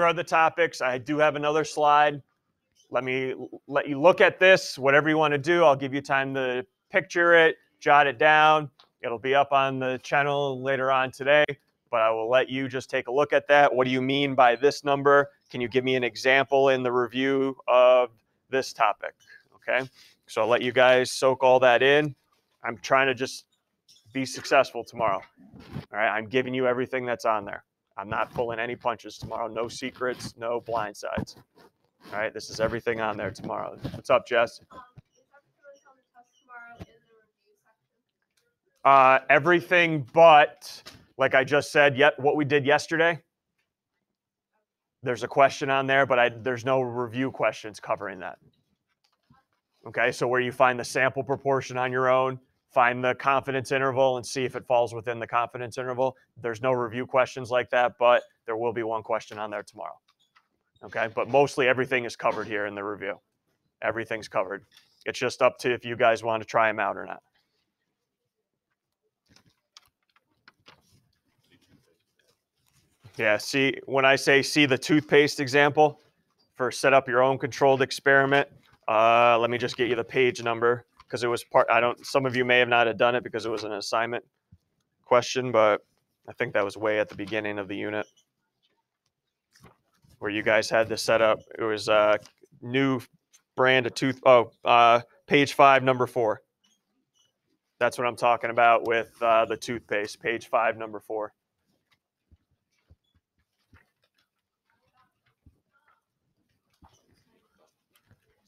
are the topics. I do have another slide. Let you look at this. Whatever you want to do, I'll give you time to picture it, jot it down. It'll be up on the channel later on today, but I will let you just take a look at that. What do you mean by this number? Can you give me an example in the review of this topic? Okay, so I'll let you guys soak all that in. I'm trying to just be successful tomorrow. All right, I'm giving you everything that's on there. I'm not pulling any punches tomorrow. No secrets, no blind sides. All right, this is everything on there tomorrow. What's up, Jess? Everything but, like I just said, what we did yesterday. There's a question on there, but there's no review questions covering that. Okay, so where you find the sample proportion on your own, find the confidence interval and see if it falls within the confidence interval. There's no review questions like that, but there will be one question on there tomorrow. Okay, but mostly everything is covered here in the review. Everything's covered. It's just up to if you guys want to try them out or not. Yeah, see, when I say see the toothpaste example for set up your own controlled experiment, let me just get you the page number because it was some of you may have not have done it because it was an assignment question, but I think that was way at the beginning of the unit where you guys had this set up. It was a new brand of page 5, number 4. That's what I'm talking about with the toothpaste, page 5, number 4.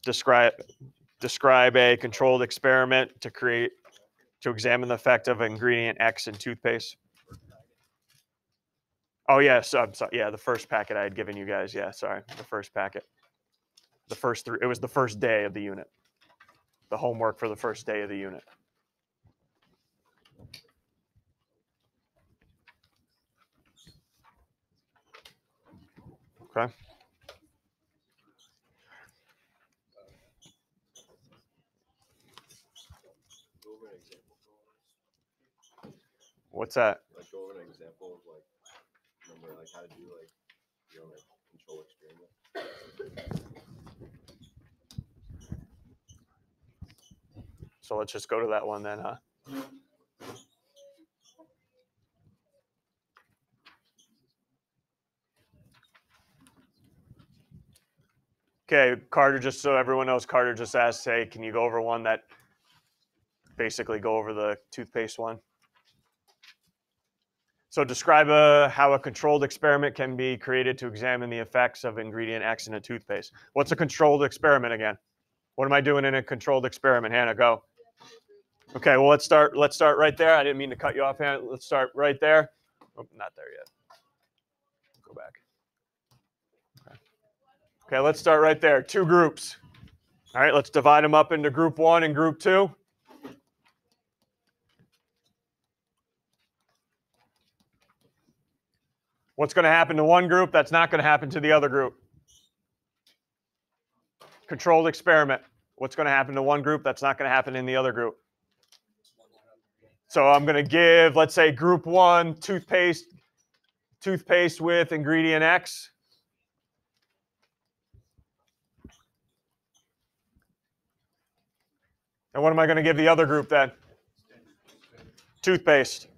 Describe a controlled experiment to examine the effect of ingredient X in toothpaste. Oh yeah, so I'm sorry. Yeah, the first packet I had given you guys. Yeah, sorry, the first packet. The first 3. It was the first day of the unit. The homework for the first day of the unit. Okay. What's that? Like go over an example of like how to do control experiment. So let's just go to that one then, huh? Okay, Carter, just so everyone knows, Carter just asked, hey, can you go over one that basically go over the toothpaste one? So describe how a controlled experiment can be created to examine the effects of ingredient X in a toothpaste. What's a controlled experiment again? What am I doing in a controlled experiment? Hannah, go. Okay, well, let's start right there. I didn't mean to cut you off, Hannah. Let's start right there. Oh, not there yet. Go back. Okay, let's start right there. 2 groups. All right, let's divide them up into group 1 and group 2. What's going to happen to one group? That's not going to happen to the other group. Controlled experiment. What's going to happen to one group? That's not going to happen in the other group. So I'm going to give, let's say, group 1 toothpaste with ingredient X. And what am I going to give the other group then? Toothpaste.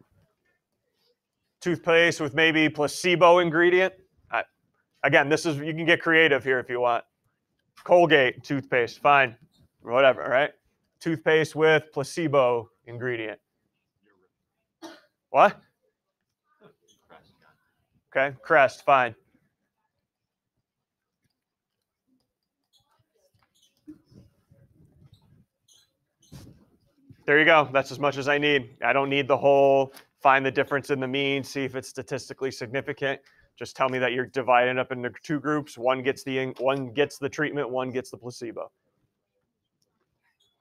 Toothpaste with maybe placebo ingredient. Again, you can get creative here if you want. Colgate toothpaste, fine, whatever, right? Toothpaste with placebo ingredient. What? Okay, Crest, fine. There you go. That's as much as I need. I don't need the whole find the difference in the mean, see if it's statistically significant. Just tell me that you're dividing up into 2 groups. One gets the treatment, one gets the placebo.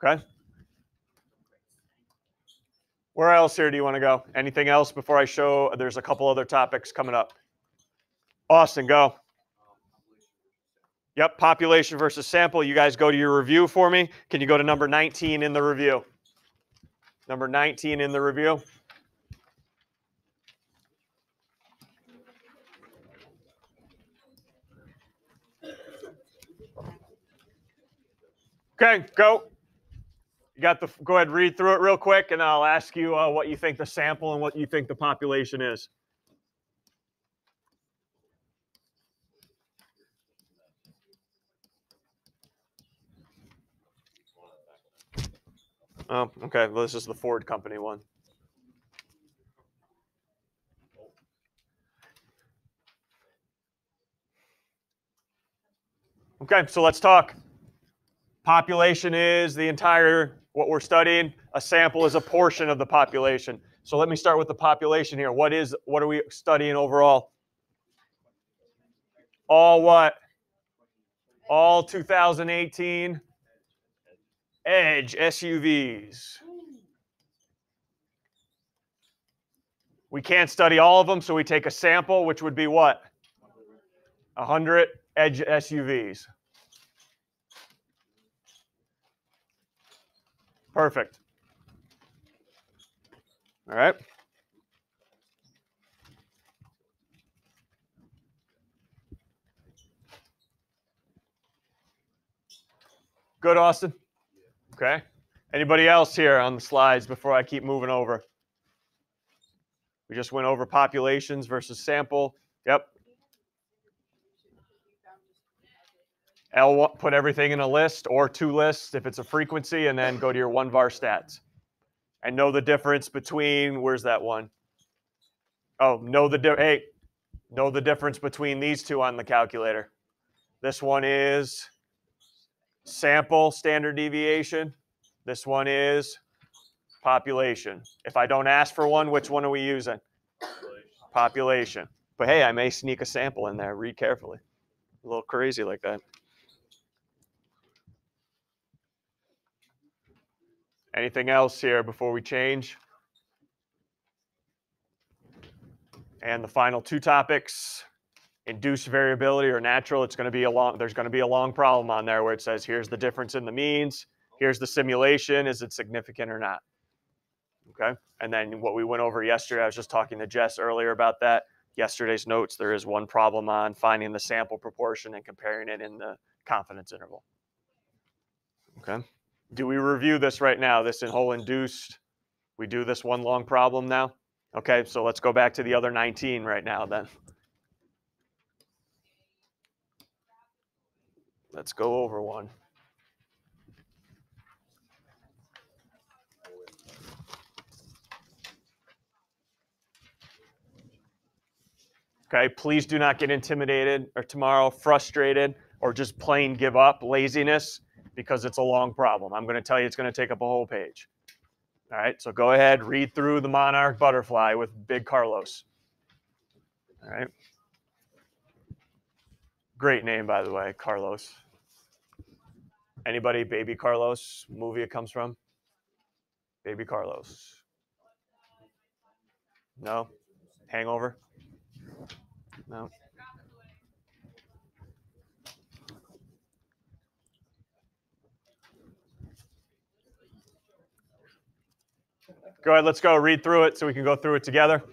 Okay? Where else here do you want to go? Anything else before I show? There's a couple other topics coming up. Austin, go. Yep, population versus sample. You guys go to your review for me. Can you go to number 19 in the review? Number 19 in the review. Okay, go. You got the, go ahead, read through it real quick, and I'll ask you what you think the sample and what you think the population is. Oh, okay. Well, this is the Ford company one. Okay, so let's talk. Population is the entire, what we're studying. A sample is a portion of the population. So let me start with the population here. What are we studying overall? All what? All 2018 Edge SUVs. We can't study all of them, so we take a sample, which would be what? 100 Edge SUVs. Perfect. All right. Good, Austin? Okay. Anybody else here on the slides before I keep moving over? We just went over populations versus sample. Yep. L1, put everything in a list or two lists if it's a frequency, and then go to your 1var stats. And know the difference between, where's that one? Oh, know the difference between these two on the calculator. This one is sample standard deviation. This one is population. If I don't ask for one, which one are we using? Population. But hey, I may sneak a sample in there. Read carefully. A little crazy like that. Anything else here before we change? And the final two topics, induced variability or natural. It's going to be there's going to be a long problem on there where it says, here's the difference in the means. Here's the simulation. Is it significant or not? Okay. And then what we went over yesterday, I was just talking to Jess earlier about that. Yesterday's notes, there is one problem on finding the sample proportion and comparing it in the confidence interval. Okay. Do we review this right now, this whole induced? We do this one long problem now? Okay, so let's go back to the other 19 right now then. Let's go over one. Okay, please do not get intimidated or tomorrow frustrated or just plain give up, laziness, because it's a long problem. I'm going to tell you it's going to take up a whole page. All right, so go ahead, read through the Monarch Butterfly with Big Carlos. All right. Great name, by the way, Carlos. Anybody, Baby Carlos, movie it comes from? Baby Carlos. No? Hangover? No? Go ahead, let's go read through it so we can go through it together.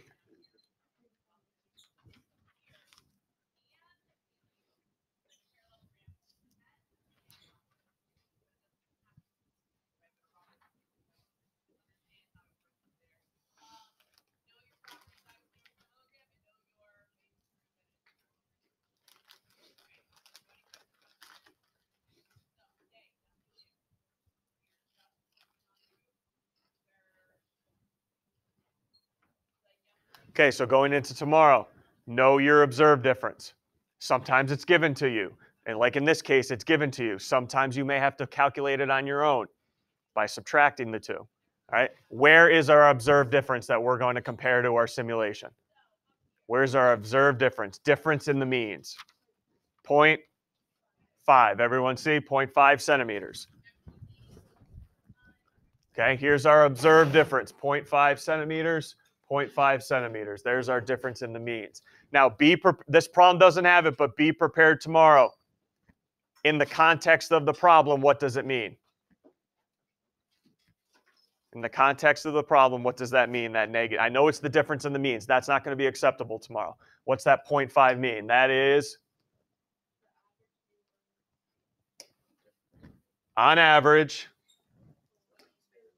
Okay, so going into tomorrow, know your observed difference. Sometimes it's given to you. And like in this case, it's given to you. Sometimes you may have to calculate it on your own by subtracting the two. All right, where is our observed difference that we're going to compare to our simulation? Where's our observed difference? Difference in the means. 0.5. Everyone see? 0.5 centimeters. Okay, here's our observed difference. 0.5 centimeters, 0.5 centimeters. There's our difference in the means. Now, this problem doesn't have it, but be prepared tomorrow. In the context of the problem, what does it mean? In the context of the problem, what does that mean, that negative? I know it's the difference in the means. That's not going to be acceptable tomorrow. What's that 0.5 mean? That is on average,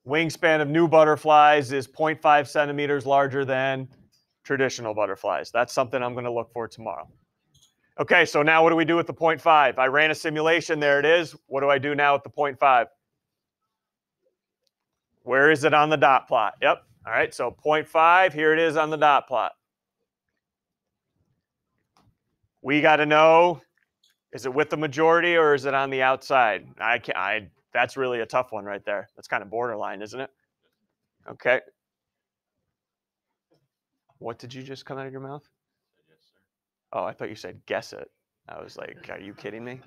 wingspan of new butterflies is 0.5 centimeters larger than traditional butterflies. That's something I'm going to look for tomorrow. Okay, so now what do we do with the 0.5? I ran a simulation. There it is. What do I do now with the 0.5? Where is it on the dot plot? Yep. All right, so 0.5, here it is on the dot plot. We got to know, is it with the majority or is it on the outside? That's really a tough one right there. That's kind of borderline, isn't it? Okay. What did you just come out of your mouth? Yes, sir. Oh, I thought you said guess it. I was like, are you kidding me?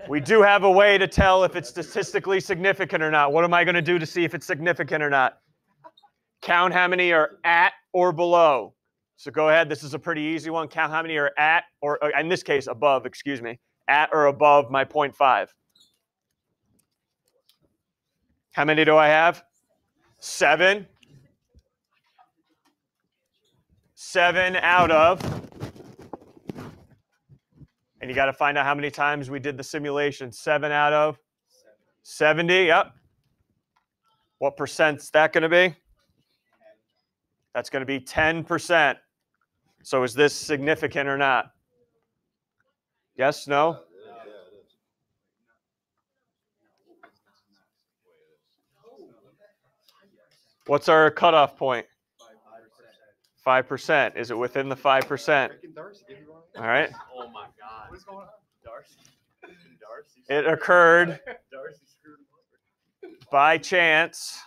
We do have a way to tell if it's statistically significant or not. What am I going to do to see if it's significant or not? Count how many are at or below. So go ahead. This is a pretty easy one. Count how many are at, or in this case, above, excuse me, at or above my 0.5. How many do I have? 7. 7 out of. And you got to find out how many times we did the simulation. 7 out of 70. Yep. What percent's that going to be? That's going to be 10%. So is this significant or not? Yes, no? What's our cutoff point? 5%. Is it within the 5%? All right. Oh my God. What is going on? Darcy. It occurred by chance,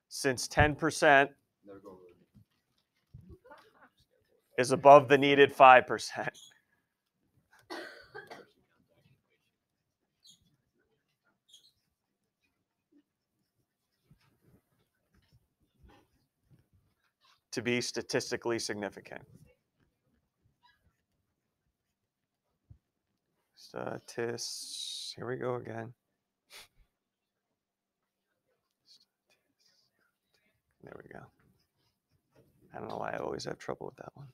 since 10% is above the needed 5%. To be statistically significant. Here we go again. There we go. I don't know why I always have trouble with that one.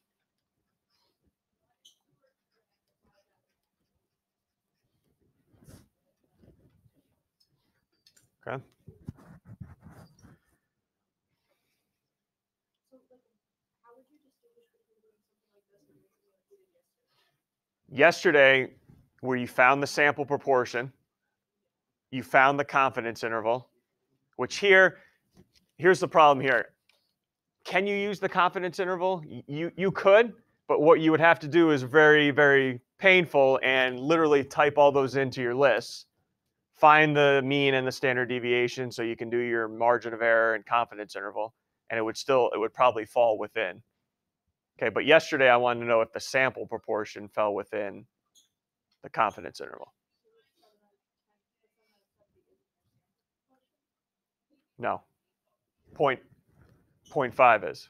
Okay. Yesterday, where you found the sample proportion, you found the confidence interval, which here's the problem here. Can you use the confidence interval? You could, but what you would have to do is very, very painful and literally type all those into your lists. Find the mean and the standard deviation so you can do your margin of error and confidence interval, and it would probably fall within. Okay, but yesterday I wanted to know if the sample proportion fell within the confidence interval. No. 0.5 is.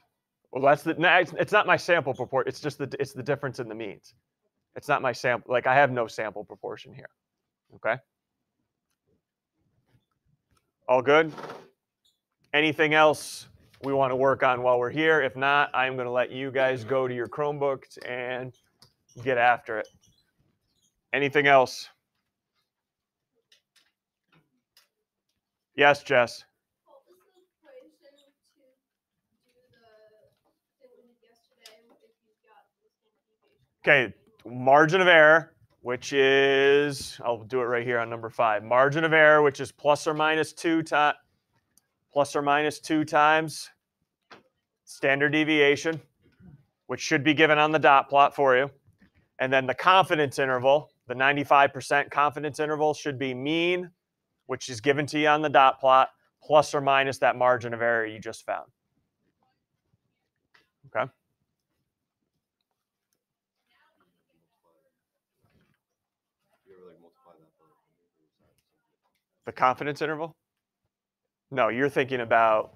Well, it's not my sample proportion. It's just it's the difference in the means. It's not my sample. Like I have no sample proportion here. Okay. All good? Anything else we want to work on while we're here? If not, I'm going to let you guys go to your Chromebooks and get after it. Anything else? Yes, Jess. Okay, margin of error, which is, I'll do it right here on number 5. Margin of error, which is plus or minus 2 times standard deviation, which should be given on the dot plot for you. And then the confidence interval, the 95% confidence interval should be mean, which is given to you on the dot plot, plus or minus that margin of error you just found. Okay. The confidence interval? No, you're thinking about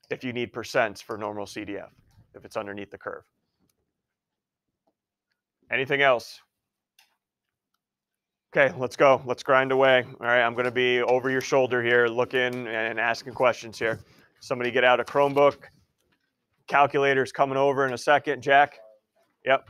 if you need percents for normal CDF, if it's underneath the curve. Anything else? Okay, let's go. Let's grind away. All right, I'm going to be over your shoulder here, looking and asking questions here. Somebody get out a Chromebook. Calculator's coming over in a second. Jack? Yep.